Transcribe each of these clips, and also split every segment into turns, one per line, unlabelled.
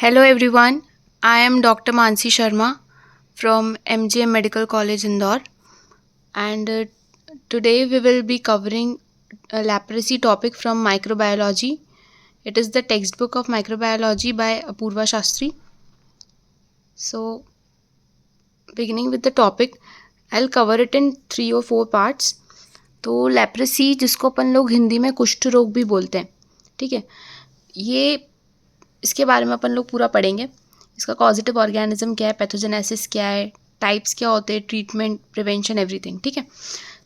Hello everyone, I am Dr. Mansi Sharma from MGM Medical College Indore, and today we will be covering a leprosy topic from microbiology. It is the textbook of microbiology by Apurva Shastri. So, beginning with the topic, I'll cover it in 3 or 4 parts. तो leprosy जिसको अपन लोग हिंदी में कुष्ठ रोग भी बोलते हैं, ठीक है, ये इसके बारे में अपन लोग पूरा पढ़ेंगे। इसका कॉजिटिव ऑर्गेनिज्म क्या है, पैथोजेनेसिस क्या है, टाइप्स क्या होते हैं, ट्रीटमेंट, प्रिवेंशन, एवरीथिंग, ठीक है।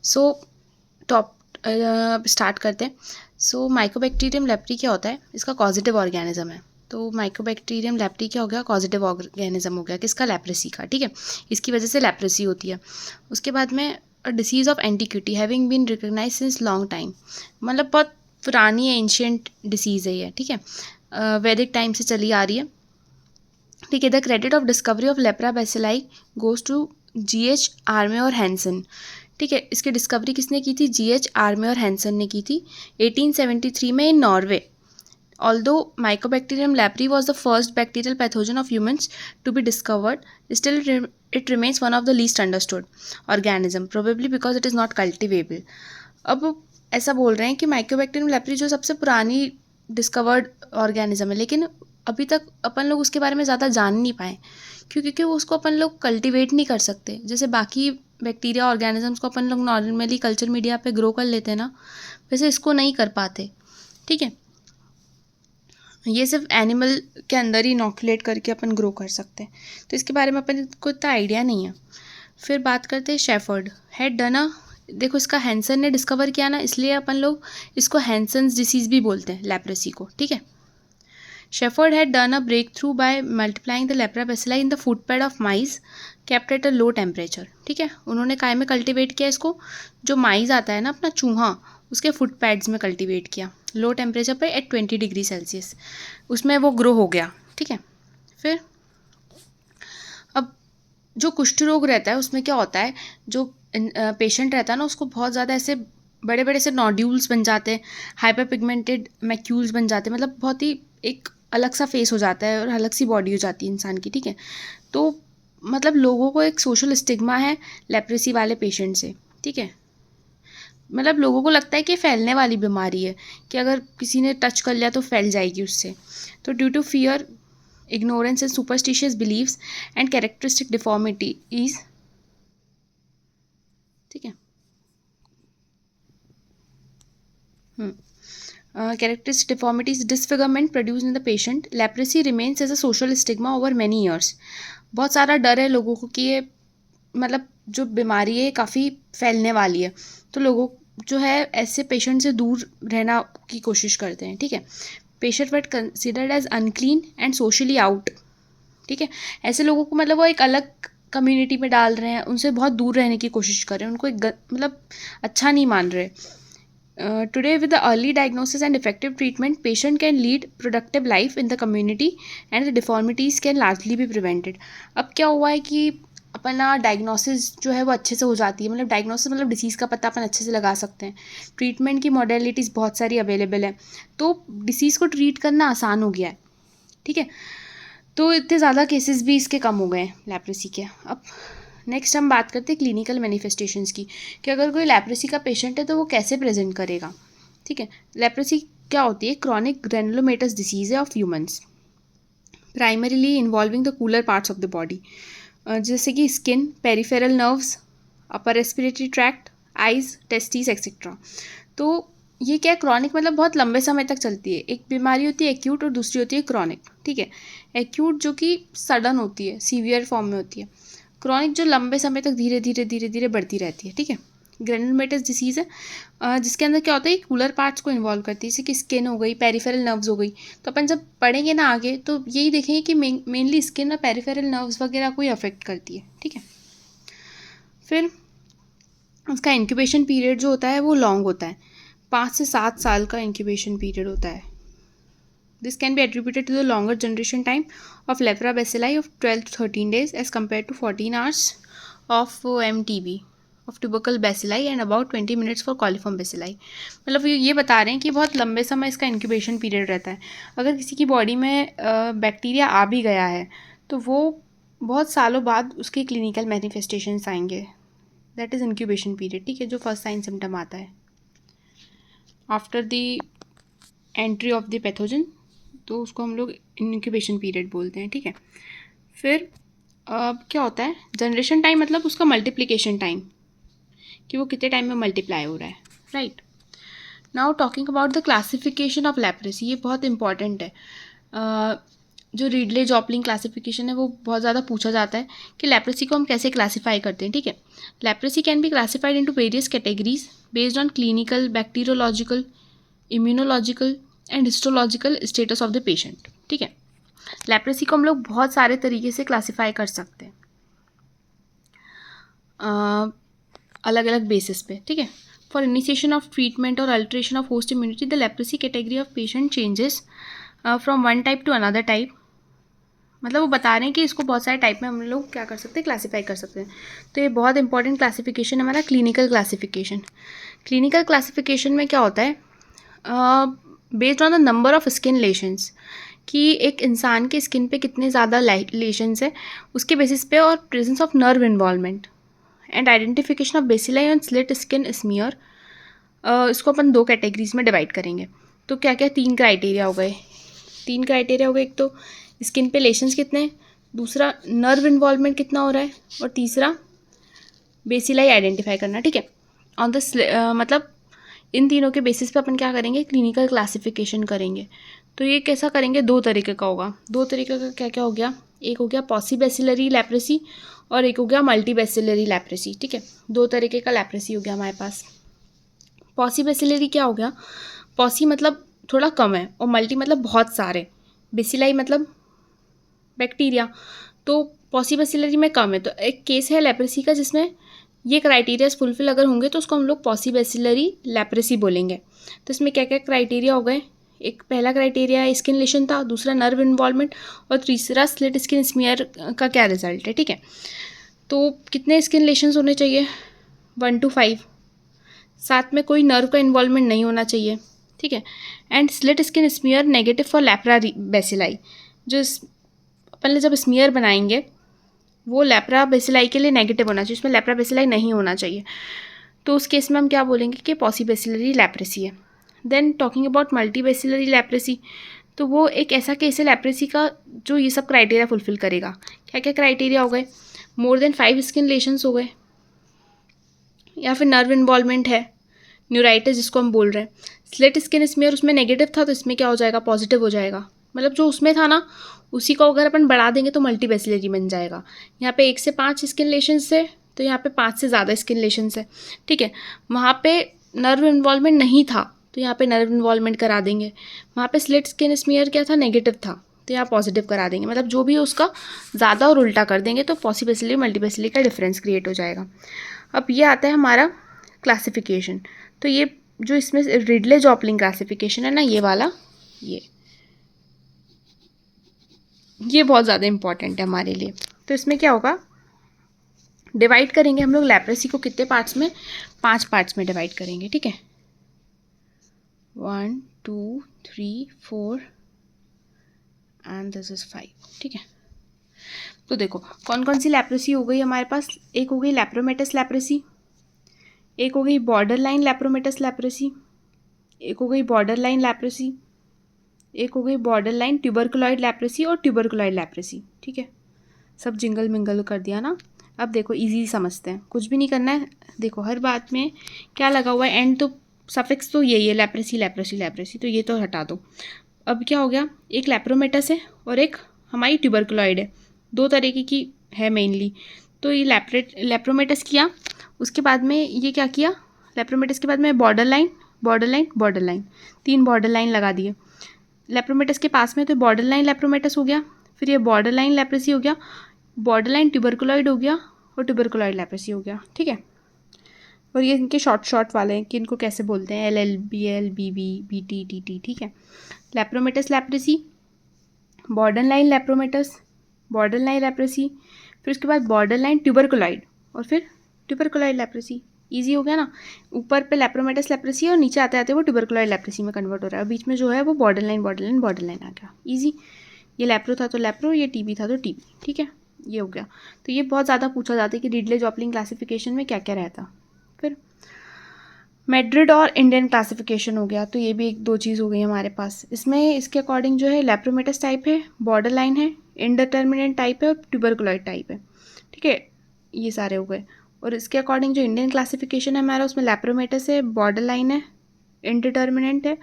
सो टॉप स्टार्ट करते हैं। सो माइकोबैक्टीरियम लेप्री क्या होता है, इसका कॉजिटिव ऑर्गेनिज्म है। तो माइकोबैक्टीरियम लेप्री क्या हो गया, पॉजिटिव ऑर्गेनिज्म हो गया किसका, लेप्रेसी का, ठीक है। इसकी वजह से लेप्रेसी होती है। उसके बाद में disease of antiquity having been recognise since long time, मतलब बहुत पुरानी एंशियंट डिसीज़ है ये, ठीक है, वैदिक टाइम से चली आ रही है, ठीक है। The credit of discovery of lepra bacilli goes to GH Armauer और हैंसन, ठीक है। इसकी डिस्कवरी किसने की थी, GH आर्मे और हैंसन ने की थी 1873 में इन Norway. Although Mycobacterium leprae was the first bacterial pathogen of humans to be discovered, still it remains one of the least understood organism, probably because it is not cultivable. अब ऐसा बोल रहे हैं कि माइकोबैक्टीरियम लेप्री जो सबसे पुरानी discovered organism है, लेकिन अभी तक अपन लोग उसके बारे में ज़्यादा जान नहीं पाए, क्योंकि उसको अपन लोग कल्टिवेट नहीं कर सकते। जैसे बाकी बैक्टीरिया ऑर्गेनिजम्स को अपन लोग नॉर्मली कल्चर मीडिया पे ग्रो कर लेते हैं ना, वैसे इसको नहीं कर पाते, ठीक है। ये सिर्फ एनिमल के अंदर ही इनॉकुलेट करके अपन ग्रो कर सकते हैं, तो इसके बारे में अपन को इतना आइडिया नहीं है। फिर बात करते हैं शेफर्ड हैड डन अ, देखो इसका हैंसन ने डिस्कवर किया ना, इसलिए अपन लोग इसको हैंसन्स डिसीज़ भी बोलते हैं लेप्रेसी को, ठीक है। Shepard had done a breakthrough by multiplying the lepra bacilli in the food pad of mice kept at a low temperature, ठीक है। उन्होंने काय में कल्टिवेट किया इसको, जो माइस आता है ना अपना चूहा, उसके फूड पैड्स में कल्टिवेट किया लो टेम्परेचर पे एट 20 डिग्री सेल्सियस, उसमें वो ग्रो हो गया, ठीक है। फिर अब जो कुष्ठ रोग रहता है उसमें क्या होता है, जो पेशेंट रहता है ना उसको बहुत ज़्यादा ऐसे बड़े बड़े से नॉड्यूल्स बन जाते हैं, हाइपर पिगमेंटेड मैक्यूल्स बन जाते हैं, मतलब बहुत ही एक अलग सा फेस हो जाता है और अलग सी बॉडी हो जाती है इंसान की, ठीक है। तो मतलब लोगों को एक सोशल स्टिग्मा है लेप्रेसी वाले पेशेंट से, ठीक है। मतलब लोगों को लगता है कि फैलने वाली बीमारी है, कि अगर किसी ने टच कर लिया तो फैल जाएगी उससे। तो due to fear, ignorance and superstitious beliefs and characteristic deformities, ठीक है, characteristic deformities, disfigurement produced in the patient, leprosy remains as a social stigma over many years. बहुत सारा डर है लोगों को कि ये मतलब जो बीमारी है काफ़ी फैलने वाली है, तो लोगों जो है ऐसे पेशेंट से दूर रहना की कोशिश करते हैं, ठीक है। Patient but considered as unclean and socially out, ठीक है। ऐसे लोगों को मतलब वो एक अलग कम्युनिटी में डाल रहे हैं, उनसे बहुत दूर रहने की कोशिश कर रहे हैं, उनको एक मतलब अच्छा नहीं मान रहे। Today with the early diagnosis and effective treatment, patient can lead productive life in the community and the deformities can largely be prevented. अब क्या हुआ है कि अपना डायग्नोसिस जो है वो अच्छे से हो जाती है, मतलब डायग्नोसिस मतलब डिसीज़ का पता अपन अच्छे से लगा सकते हैं, ट्रीटमेंट की मॉडलिटीज़ बहुत सारी अवेलेबल है, तो डिसीज़ को ट्रीट करना आसान हो गया है, ठीक है। तो इतने ज़्यादा केसेस भी इसके कम हो गए हैं लेप्रेसी के। अब नेक्स्ट हम बात करते हैं क्लिनिकल मैनिफेस्टेशंस की, कि अगर कोई लेप्रेसी का पेशेंट है तो वो कैसे प्रेजेंट करेगा, ठीक है। लेप्रेसी क्या होती है, क्रॉनिक ग्रेनुलोमेटस डिसीज़ है of humans, primarily involving the cooler parts of the body, जैसे कि skin, peripheral nerves, upper respiratory tract, eyes, testis etcetera. तो ये क्या है, क्रॉनिक मतलब बहुत लंबे समय तक चलती है। एक बीमारी होती है एक्यूट और दूसरी होती है क्रॉनिक, ठीक है। एक्यूट जो कि सडन होती है, सीवियर फॉर्म में होती है, क्रॉनिक जो लंबे समय तक धीरे धीरे धीरे धीरे बढ़ती रहती है, ठीक है। ग्रेनुलोमेटस डिसीज़ है जिसके अंदर क्या होता है, कूलर पार्ट्स को इन्वॉल्व करती है, जैसे कि स्किन हो गई, पेरिफेरल नर्व्स हो गई। तो अपन जब पढ़ेंगे ना आगे तो यही देखेंगे कि मेनली स्किन और पेरिफेरल नर्व्स वगैरह को ही अफेक्ट करती है, ठीक है। फिर उसका इंक्यूबेशन पीरियड जो होता है वो लॉन्ग होता है, 5 से 7 साल का इंक्यूबेशन पीरियड होता है। This can be attributed to the longer generation time of lepra bacilli of 12 to 13 days as compare to 14 hours of MTB, of tubercle bacilli and about 20 minutes for coliform bacilli. मतलब ये बता रहे हैं कि बहुत लंबे समय इसका इंक्यूबेशन पीरियड रहता है। अगर किसी की बॉडी में बैक्टीरिया आ भी गया है तो वो बहुत सालों बाद उसके क्लिनिकल मैनिफेस्टेशंस आएंगे, दैट इज़ इंक्यूबेशन पीरियड। ठीक है, जो फर्स्ट साइन सिम्टम आता है after the entry of the pathogen, तो उसको हम लोग इंक्यूबेशन पीरियड बोलते हैं। ठीक है, फिर क्या होता है जनरेशन टाइम, मतलब उसका मल्टीप्लिकेशन टाइम, कि वो कितने टाइम में मल्टीप्लाई हो रहा है। Right, now talking about the classification of leprosy, ये बहुत इंपॉर्टेंट है। जो रीडले जॉपलिन क्लासिफिकेशन है वो बहुत ज़्यादा पूछा जाता है कि लेप्रेसी को हम कैसे क्लासीफाई करते हैं। ठीक है, leprosy can be classified into various categories based on clinical, bacteriological, immunological and histological status of the patient. ठीक है, लेप्रेसी को हम लोग बहुत सारे तरीके से क्लासीफाई कर सकते हैं अलग अलग बेसिस पे। ठीक है, फॉर इनिशिएशन ऑफ ट्रीटमेंट और alteration of host immunity the leprosy category of patient changes from one type two another type. मतलब वो बता रहे हैं कि इसको बहुत सारे टाइप में हम लोग क्या कर सकते हैं, क्लासीफाई कर सकते हैं। तो ये बहुत इंपॉर्टेंट क्लासिफिकेशन है हमारा क्लिनिकल क्लासिफिकेशन। क्लिनिकल क्लासिफिकेशन में क्या होता है, based on the number of skin lesions, कि एक इंसान के स्किन पे कितने ज़्यादा लेशंस है उसके बेसिस पे, और presence of nerve involvement and identification of bacilli on slit skin smear. इसको अपन दो कैटेगरीज में डिवाइड करेंगे। तो क्या क्या तीन क्राइटेरिया हो गए, एक तो स्किन पे लेशंस कितने हैं, दूसरा नर्व इन्वॉल्वमेंट कितना हो रहा है, और तीसरा बेसिलाई आइडेंटिफाई करना। ठीक है, ऑन द मतलब इन तीनों के बेसिस पे अपन क्या करेंगे, क्लिनिकल क्लासिफिकेशन करेंगे। तो ये कैसा करेंगे, दो तरीके का होगा। दो तरीके का क्या क्या हो गया, एक हो गया पॉसीबैसिलरी लेप्रेसी और एक हो गया मल्टीबैसिलरी लेप्रेसी। ठीक है, दो तरीके का लेप्रेसी हो गया हमारे पास। पॉसीबैसिलरी क्या हो गया, पॉसी मतलब थोड़ा कम है और मल्टी मतलब बहुत सारे, बेसिलाई मतलब बैक्टीरिया, तो पॉसीबैसिलरी में कम है। तो एक केस है लेप्रेसी का जिसमें ये क्राइटेरियाज फुलफिल अगर होंगे तो उसको हम लोग पॉसीबैसिलरी लेप्रेसी बोलेंगे। तो इसमें क्या क्या क्राइटेरिया हो गए, एक पहला क्राइटेरिया स्किन लेशन था, दूसरा नर्व इन्वॉल्वमेंट, और तीसरा स्लिट स्किन स्मीयर का क्या रिजल्ट है। ठीक है, तो कितने स्किन लेशंस होने चाहिए, 1 to 5, साथ में कोई नर्व का इन्वॉल्वमेंट नहीं होना चाहिए। ठीक है, and slit skin smear negative for lepra bacilli. जो अपन जब स्मीयर बनाएंगे वो लेप्रा बेसिलाई के लिए नेगेटिव होना चाहिए, उसमें लेप्रा बेसिलाई नहीं होना चाहिए। तो उस केस में हम क्या बोलेंगे कि पॉसीबैसिलरी लेप्रेसी है। देन टॉकिंग अबाउट मल्टीबैसिलरी लेप्रेसी, तो वो एक ऐसा केस है लेप्रेसी का जो ये सब क्राइटेरिया फुलफिल करेगा। क्या क्या क्राइटेरिया हो गए, मोर देन 5 स्किन लेशंस हो गए, या फिर नर्व इन्वॉल्वमेंट है, न्यूराइटिस जिसको हम बोल रहे हैं। स्लिट स्किन स्मीयर उसमें नेगेटिव था तो इसमें क्या हो जाएगा, पॉजिटिव हो जाएगा। मतलब जो उसमें था ना उसी को अगर अपन बढ़ा देंगे तो मल्टीबैसिलरी बन जाएगा। यहाँ पे 1 से 5 स्किन लेशंस है तो यहाँ पे 5 से ज़्यादा स्किन लेशंस है। ठीक है, वहाँ पे नर्व इन्वॉल्वमेंट नहीं था तो यहाँ पे नर्व इन्वॉल्वमेंट करा देंगे। वहाँ पे स्लिट स्किन स्मीयर क्या था, नेगेटिव था, तो यहाँ पॉजिटिव करा देंगे। मतलब जो भी है उसका ज़्यादा और उल्टा कर देंगे तो पॉसीबैसिलरी मल्टीबैसिलरी का डिफरेंस क्रिएट हो जाएगा। अब ये आता है हमारा क्लासिफिकेशन। तो ये जो इसमें रिडले जॉपलिन क्लासिफिकेशन है ना, ये वाला, ये बहुत ज़्यादा इंपॉर्टेंट है हमारे लिए। तो इसमें क्या होगा, डिवाइड करेंगे हम लोग लेप्रेसी को कितने पार्ट्स में, 5 पार्ट्स में डिवाइड करेंगे। ठीक है, 1 2 3 4 एंड दिस इज 5। ठीक है, तो देखो कौन कौन सी लेप्रेसी हो गई हमारे पास। एक हो गई लेप्रोमेटस लेप्रेसी, एक हो गई बॉर्डर लाइन लेप्रोमेटस लेप्रेसी, एक हो गई बॉर्डर लाइन लेप्रेसी, एक हो गई बॉर्डर लाइन ट्यूबरकुलॉइड लेप्रेसी और ट्यूबरकुलॉइड लेप्रेसी। ठीक है, सब जिंगल मिंगल कर दिया ना। अब देखो इजी समझते हैं, कुछ भी नहीं करना है। देखो हर बात में क्या लगा हुआ है, एंड तो सफिक्स तो यही है, लेप्रेसी लेप्रेसी लेप्रेसी, तो ये तो हटा दो। अब क्या हो गया, एक लेप्रोमेटस है और एक हमारी ट्यूबरकुलॉइड है, दो तरीके की है मेनली। तो ये लेप्रोमेटस किया, उसके बाद में ये क्या किया, लेप्रोमेटस के बाद में border line border line border line, 3 border line लगा दिए लेप्रोमेटस के पास में। तो बॉर्डर लाइन लेप्रोमेटस हो गया, फिर ये बॉर्डर लाइन लेप्रेसी हो गया, बॉर्डर लाइन ट्यूबरकुलॉइड हो गया और ट्यूबरकुलॉइड लेप्रेसी हो गया। ठीक है, और ये इनके शॉर्ट वाले हैं कि इनको कैसे बोलते हैं, LL BL BB BT TT। ठीक है, लेप्रोमेटस leprosy, border line लेप्रोमेटस, border line leprosy, फिर उसके बाद बॉर्डर लाइन ट्यूबरकुलॉइड और फिर ट्यूबरकुलॉइड लेप्रेसी। ईजी हो गया ना, ऊपर पे लेप्रोमेटस लेप्रेसी है और नीचे आते आते वो ट्यूबरकुलॉइड लेप्रेसी में कन्वर्ट हो रहा है, और बीच में जो है वो बॉर्डर लाइन आ गया। ईजी, ये लेप्रो था तो लेप्रो, ये टीबी था तो टीबी। ठीक है, ये हो गया। तो ये बहुत ज़्यादा पूछा जाता है कि रिडले जॉपलिन क्लासिफिकेशन में क्या क्या रहता। फिर मैड्रिड और इंडियन क्लासिफिकेशन हो गया, तो ये भी एक दो चीज़ हो गई हमारे पास। इसमें इसके अकॉर्डिंग जो है लेप्रोमेटस टाइप है, बॉर्डर लाइन है, इंडिटर्मिनेट टाइप है और ट्यूबरकुलॉइड टाइप है। ठीक है, ये सारे हो गए। और इसके अकॉर्डिंग जो इंडियन क्लासिफिकेशन है हमारा, उसमें लेप्रोमेटस है, बॉर्डर लाइन है, इंडिटर्मिनेंट है,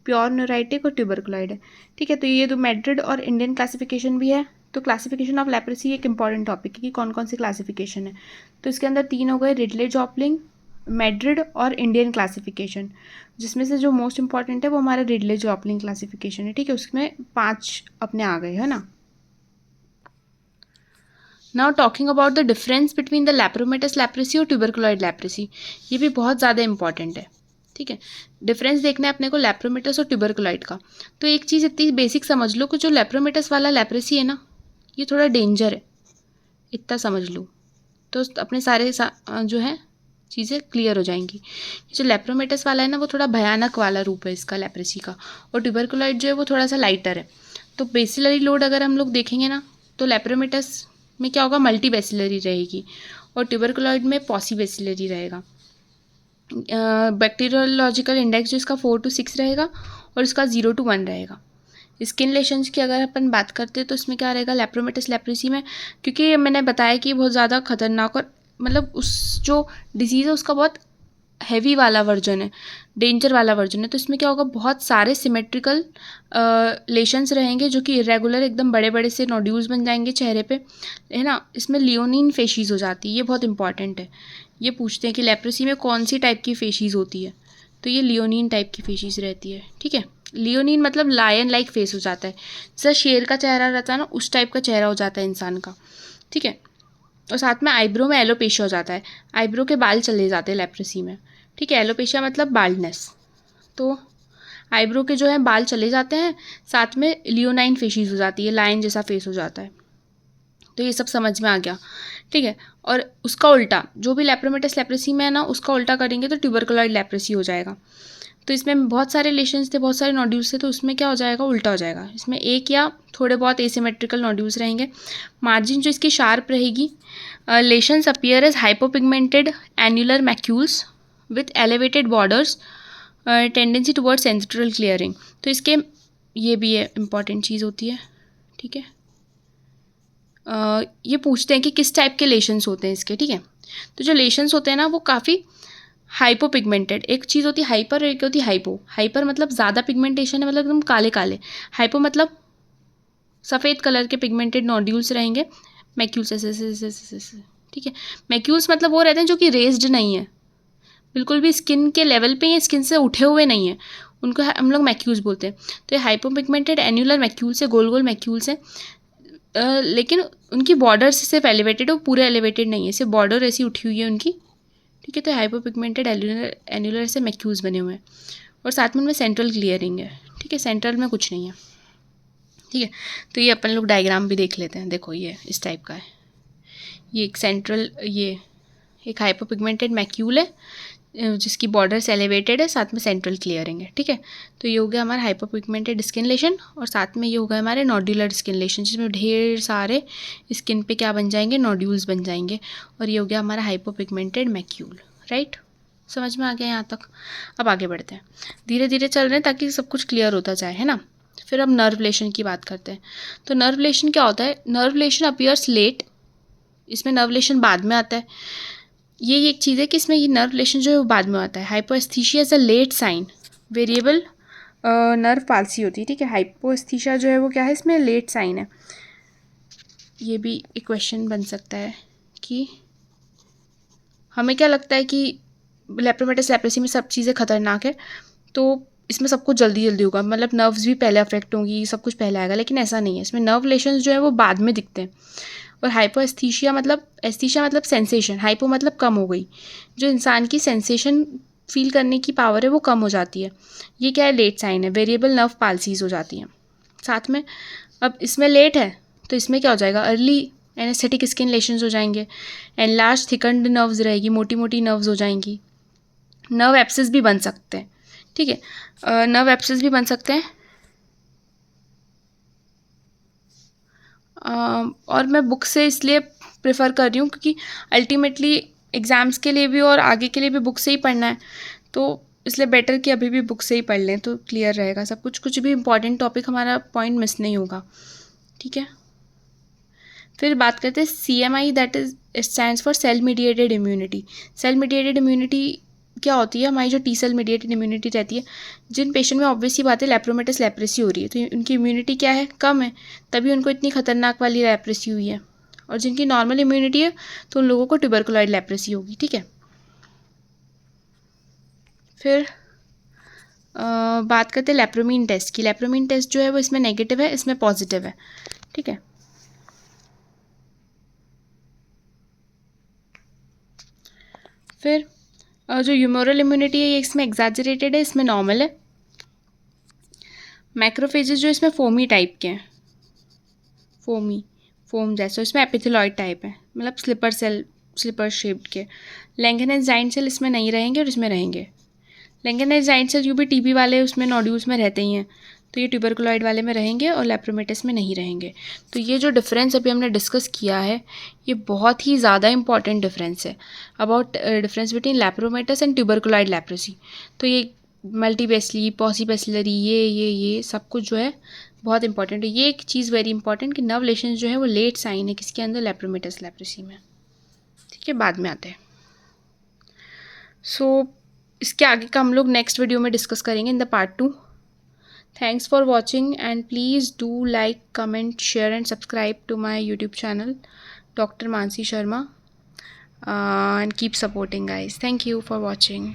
प्योर न्यूराइटिक और ट्यूबरकुलॉइड है। ठीक है, तो ये तो मैड्रिड और इंडियन क्लासिफिकेशन भी है। तो क्लासिफिकेशन ऑफ लेप्रेसी एक इंपॉर्टेंट टॉपिक है कि कौन कौन सी क्लासिफिकेशन है। तो इसके अंदर 3 हो गए, रिडले जॉपलिन, मैड्रिड और इंडियन क्लासिफिकेशन, जिसमें से जो मोस्ट इंपॉर्टेंट है वो हमारा रिडले जॉपलिन क्लासिफिकेशन है। ठीक है, उसमें 5 अपने आ गए, है ना। Now talking about the difference between the लेप्रोमेटस leprosy और ट्यूबरकुलॉइड लेप्रेसी, ये भी बहुत ज़्यादा इंपॉर्टेंट है। ठीक है, डिफरेंस देखना है अपने को लेप्रोमेटस और ट्यूबरकुलॉइड का। तो एक चीज़ इतनी बेसिक समझ लो कि जो लेप्रोमेटस वाला लेप्रेसी है ना, ये थोड़ा डेंजर है, इतना समझ लो तो अपने सारे जो है चीज़ें क्लियर हो जाएंगी। जो लेप्रोमेटस वाला है ना, वो थोड़ा भयानक वाला रूप है इसका लेप्रेसी का, और ट्यूबरकुलॉइड जो है वो थोड़ा सा लाइटर है। तो बेसिलरी लोड अगर हम लोग देखेंगे ना, तो लेप्रोमेटस में क्या होगा, मल्टी बेसिलरी रहेगी, और ट्यूबरकुलॉइड में पॉसी बेसिलरी रहेगा। बैक्टीरियोलॉजिकल इंडेक्स जो इसका 4 to 6 रहेगा और इसका 0 to 1 रहेगा। स्किन लेशंस की अगर अपन बात करते हैं तो इसमें क्या रहेगा लेप्रोमेटस लेप्रेसी में, क्योंकि मैंने बताया कि बहुत ज़्यादा खतरनाक और मतलब उस जो डिजीज़ है उसका बहुत हैवी वाला वर्जन है, डेंजर वाला वर्जन है। तो इसमें क्या होगा, बहुत सारे सिमेट्रिकल लेशंस रहेंगे जो कि इरेगुलर एकदम बड़े बड़े से नोड्यूल्स बन जाएंगे चेहरे पे, है ना। इसमें लियोनिन फेशीज़ हो जाती है, ये बहुत इंपॉर्टेंट है। ये पूछते हैं कि लेप्रेसी में कौन सी टाइप की फेशीज़ होती है, तो ये लियोनिन टाइप की फेशीज़ रहती है। ठीक है, लियोनिन मतलब लायन लाइक फेस हो जाता है, जैसा शेर का चेहरा रहता है ना, उस टाइप का चेहरा हो जाता है इंसान का। ठीक है, और साथ में आईब्रो में एलोपेशिया हो जाता है, आईब्रो के बाल चले जाते हैं लेप्रेसी में। ठीक है, एलोपेशिया मतलब बाल्डनेस, तो आईब्रो के जो है बाल चले जाते हैं, साथ में लियोनाइन फेशीज हो जाती है, लायन जैसा फेस हो जाता है। तो ये सब समझ में आ गया। ठीक है, और उसका उल्टा जो भी लेप्रोमेटस लेप्रेसी में है ना, उसका उल्टा करेंगे तो ट्यूबरकुलॉइड लेप्रेसी हो जाएगा। तो इसमें बहुत सारे लेशंस थे, बहुत सारे नोड्यूल्स थे, तो उसमें क्या हो जाएगा, उल्टा हो जाएगा। इसमें एक या थोड़े बहुत एसिमेट्रिकल नोड्यूल्स रहेंगे, मार्जिन जो इसकी शार्प रहेगी। Lesions appear as hypopigmented annular macules with elevated borders, tendency toward central clearing. तो इसके ये भी है इंपॉर्टेंट चीज़ होती है। ठीक है, ये पूछते हैं कि किस टाइप के लेशंस होते हैं इसके। ठीक है, तो जो लेशंस होते हैं ना वो काफ़ी हाइपोपिगमेंटेड, एक चीज़ होती है हाइपर और एक होती है हाइपो। हाइपर मतलब ज़्यादा पिगमेंटेशन है, मतलब एकदम काले काले। हाइपो मतलब सफ़ेद कलर के पिगमेंटेड नोड्यूल्स रहेंगे, मैक्यूल्स ऐसे। ठीक है, मैक्यूल्स मतलब वो रहते हैं जो कि रेज्ड नहीं है, बिल्कुल भी स्किन के लेवल पे या स्किन से उठे हुए नहीं है, उनको हम लोग मैक्यूल्स बोलते हैं। तो ये हाइपोपिगमेंटेड एन्युलर मैक्यूल्स है, गोल गोल मैक्यूल्स हैं, लेकिन उनकी बॉर्डर सिर्फ एलिवेटेड है, वो पूरे एलिवेटेड नहीं है, सिर्फ बॉर्डर ऐसी उठी हुई है उनकी। ठीक है, तो हाइपोपिगमेंटेड एन्युलर से मैक्यूल्स बने हुए हैं, और साथ में उनमें सेंट्रल क्लियरिंग है। ठीक है, सेंट्रल में कुछ नहीं है। ठीक है, तो ये अपन लोग डायग्राम भी देख लेते हैं। देखो ये इस टाइप का है, ये एक सेंट्रल, ये एक हाइपोपिगमेंटेड मैक्यूल है जिसकी बॉर्डर्स एलिवेटेड है, साथ में सेंट्रल क्लियरिंग है। ठीक है, तो ये हो गया हमारा हाइपोपिगमेंटेड स्किन लेशन, और साथ में ये हो गया हमारे नोड्यूलर स्किन लेशन, जिसमें ढेर सारे स्किन पे क्या बन जाएंगे, नोड्यूल्स बन जाएंगे, और ये हो गया हमारा हाइपोपिगमेंटेड मैक्यूल। राइट, समझ में आ गया यहाँ तक। अब आगे बढ़ते हैं, धीरे धीरे चल रहे हैं ताकि सब कुछ क्लियर होता जाए, है ना। फिर अब नर्व लेशन की बात करते हैं। तो नर्व लेशन क्या होता है, नर्व लेशन अपीयर्स लेट, इसमें नर्व लेशन बाद में आता है। ये एक चीज़ है कि इसमें ये नर्व लेशन जो है वो बाद में आता है। Hypoesthesia is a late sign, variable nerve palsy होती है। ठीक है, हाइपोएस्थीसिया जो है वो क्या है, इसमें लेट साइन है। ये भी एक क्वेश्चन बन सकता है कि हमें क्या लगता है कि लेप्रोमेटस लेप्रेसी में सब चीज़ें खतरनाक है, तो इसमें सब कुछ जल्दी जल्दी होगा, मतलब नर्व्स भी पहले अफेक्ट होंगी, सब कुछ पहले आएगा, लेकिन ऐसा नहीं है। इसमें नर्व लेशंस जो है वो बाद में दिखते हैं। और हाइपोएस्थीसिया मतलब सेंसेशन, हाइपो मतलब कम हो गई, जो इंसान की सेंसेशन फील करने की पावर है वो कम हो जाती है। ये क्या है, लेट साइन है, वेरिएबल नर्व पाल्सीज हो जाती हैं साथ में। अब इसमें लेट है तो इसमें क्या हो जाएगा, अर्ली एनेस्थेटिक स्किन लेशंस हो जाएंगे, एनलार्ज थिकन्ड नर्व्स रहेगी, मोटी मोटी नर्व्स हो जाएंगी, नर्व एब्सेस भी बन सकते हैं, ठीक है, नर्व एब्सेस भी बन सकते हैं। और मैं बुक से इसलिए प्रेफर कर रही हूँ क्योंकि अल्टीमेटली एग्ज़ाम्स के लिए भी और आगे के लिए भी बुक से ही पढ़ना है, तो इसलिए बेटर कि अभी भी बुक से ही पढ़ लें तो क्लियर रहेगा सब कुछ, कुछ भी इंपॉर्टेंट टॉपिक हमारा पॉइंट मिस नहीं होगा, ठीक है। फिर बात करते हैं CMI, that is stands for cell mediated immunity. Cell mediated immunity क्या होती है? हमारी जो T सेल मीडिएटेड इम्यूनिटी रहती है, जिन पेशेंट में ऑब्वियस ही बात है लेप्रोमेटस लेप्रेसी हो रही है, तो उनकी इम्यूनिटी क्या है? कम है, तभी उनको इतनी खतरनाक वाली लेप्रेसी हुई है। और जिनकी नॉर्मल इम्यूनिटी है तो उन लोगों को ट्यूबरकुलॉइड लेप्रेसी होगी, ठीक है। फिर बात करते हैं लेप्रोमीन टेस्ट की। लेप्रोमीन टेस्ट जो है वो इसमें नेगेटिव है, इसमें पॉजिटिव है, ठीक है। फिर जो ह्यूमोरल इम्यूनिटी है ये इसमें एग्जैजरेटेड है, इसमें नॉर्मल है। मैक्रोफेजेस जो इसमें फोमी टाइप के हैं, फोम जैसे, इसमें एपिथेलॉइड टाइप है, मतलब स्लिपर शेप्ड के। लैंगेनाइज जाइंट सेल इसमें नहीं रहेंगे और इसमें रहेंगे। लैंगेनाइज जाइंट सेल जो भी टीबी वाले उसमें नोड्यूल्स में रहते ही हैं, तो ये ट्यूबरकुलॉइड वाले में रहेंगे और लेप्रोमेटस में नहीं रहेंगे। तो ये जो डिफरेंस अभी हमने डिस्कस किया है ये बहुत ही ज़्यादा इंपॉर्टेंट डिफरेंस है about difference between लेप्रोमेटस and ट्यूबरकुलॉइड leprosy. तो ये मल्टीपेसली, पॉसीपेसिलरी, ये सब कुछ जो है बहुत इंपॉर्टेंट है। ये एक चीज़ वेरी इंपॉर्टेंट कि नर्व लेशंस जो है वो लेट साइन है किसके अंदर? लेप्रोमेटस लेप्रेसी में, ठीक है, बाद में आते हैं। सो इसके आगे का हम लोग नेक्स्ट वीडियो में डिस्कस करेंगे in the part 2। Thanks for watching and please do like, comment, share and subscribe to my YouTube channel Dr. Mansi Sharma, and keep supporting guys. Thank you for watching.